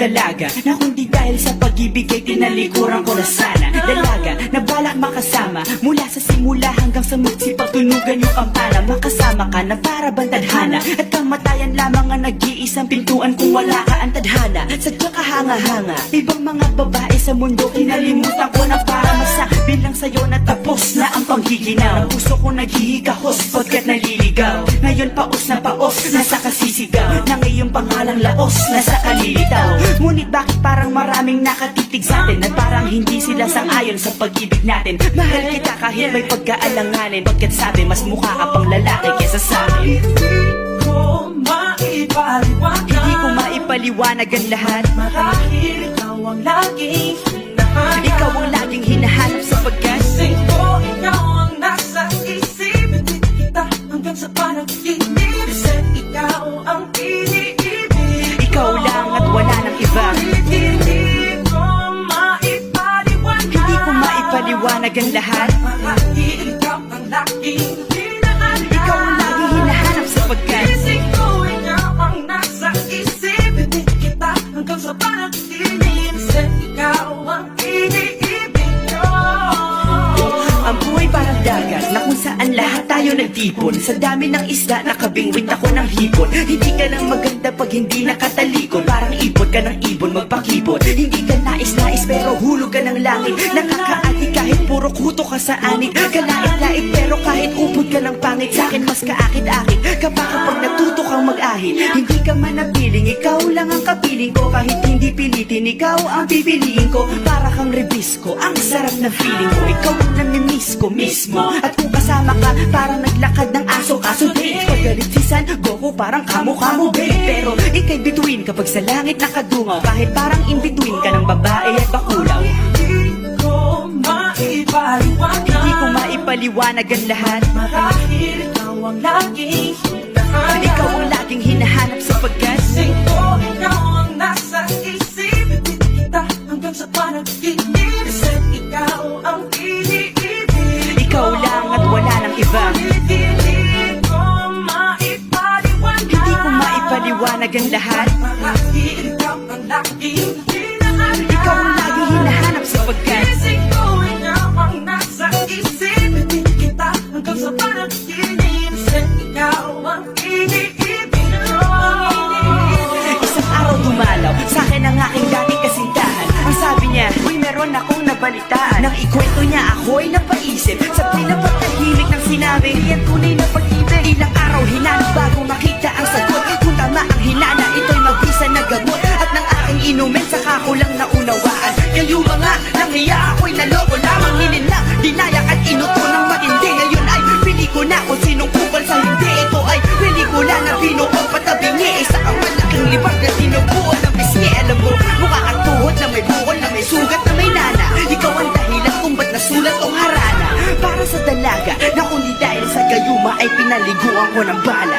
dalaga na kundi dahil sa pag-ibig ay tinalikuran ko na sana. Dalaga na balak makasama mula sa simula hanggang sa magsipagtunugan yung kampana. Makasama ka na para bang tadhana at kamatayan lamang ang nag-iisang pintuan kung wala ka ang tadhana. Sadya kahanga-hanga ibang mga babae sa mundo, kinalimutan ko na para masabi lang sa'yo na tapos na ang panghihinaw. Puso ko naghihikahos pagkat naliligaw. Ngayon paos na paos, nasa kasisigaw na ngayong pangalang laos, nasa kalilitaw. Ngunit bakit parang maraming nakatitig sa atin at parang hindi sila sang-ayon sa pag-ibig natin. Mahal kita kahit may pagkaalanganin, pagkat sabi mas mukha ka pang lalaki kesa sa akin. Hindi ko maipaliwanag ang lahat. Marahil ikaw ang laging hinahanap. Ikaw ang laging hinahanap sapagkat Ikaw ang nasa isip. Hindi kita hanggang sa panaginip. Ikaw ang iniibig. ikaw lang at wala nang iba. Hindi ko maipaliwanag. Hindi ko maipaliwanag ang lahat. Marahil ikaw ang laging hinahanap. Ikaw ang laging hinahanap sapagkat Isip ko ikaw ang nasa isip. Hindi kita hanggang sa panaginip. Ikaw ang iniibig ko. ang buhay parang dagat na kung saan lahat tayo nagtipon. Sa dami ng isda nakabingwit ako ng hipon. Hindi ka lang maganda pag hindi nakatalikod. Parang ipon ka ng ibon magpakipon. Hindi ka nais-nais pero hulog ka ng langit. Nakakaati kahit puro kuto ka sa anit. Kalait-lait pero kahit upod ka ng pangit. Sa'kin mas kaakit-akit kapag natuto kang mag-ahit. Hindi ka man napiling, ikaw lang ang kapiling ko. Kahit hindi pilitin, ikaw ang pipiliin ko. Para kang rebisco, ang sarap na feeling ko. Ikaw ang namimiss ko mismo. At kung kasama ka, parang naglakad ng aso. Kaso di, pagalit si San Goku, parang kamo-kamo babe. Pero ika'y bituin kapag sa langit nakadungaw. Kahit parang in-between ka ng babae at bakulaw. Hindi ko maipaliwanag. Hindi ko maipaliwanag ang lahat. Marahil ikaw ang laging hinahanap. Ikaw ang laging hinahanap sapagkat Isip ko ikaw ang nasa isip. Hindi kita hanggang sa panaginip. Isip ikaw ang iniibig. ikaw lang at wala nang iba. Hindi ko maipaliwanag. Hindi ko maipaliwanag ang lahat. Marahil ikaw ang laging hinahanap. Ikaw ang laging hinahanap sapagkat Isip ko ikaw ang nasa isip. Hindi kita hanggang sa panaginip. Isip ikaw ang iniibig ko. isang araw dumalaw sa'kin ang aking dating kasintahan. Ang sabi niya, uy meron akong nabalitaan. Nang ikwento niya ako'y napaisip. Sa pinapagtahimik ng sinabi, yan tunay na pag-ibig. Ilang araw hinanap bago makita ang sagot. Kung tama ang hinana, ito'y mabisa na gamot. At nang aking inumin, saka ko lang naunawaan. Kayo mga nanghiya ako'y naloko lamang. Hinila, dinayak at inuto ng matindi. Ngayon ay pili ko na kung sinong kupal sa hindi. Ito ay pelikula na binuong patabingi. Isa ang malaking libag na tinubuan ng pisngi. Alam mo, mukha kang tuhod na may bukol na may sugat na may nana. Ikaw ang dahilan kung ba't nasulat tong harana. Para sa dalaga na kundi dahil sa gayuma ay pinaliguan ko ng bala.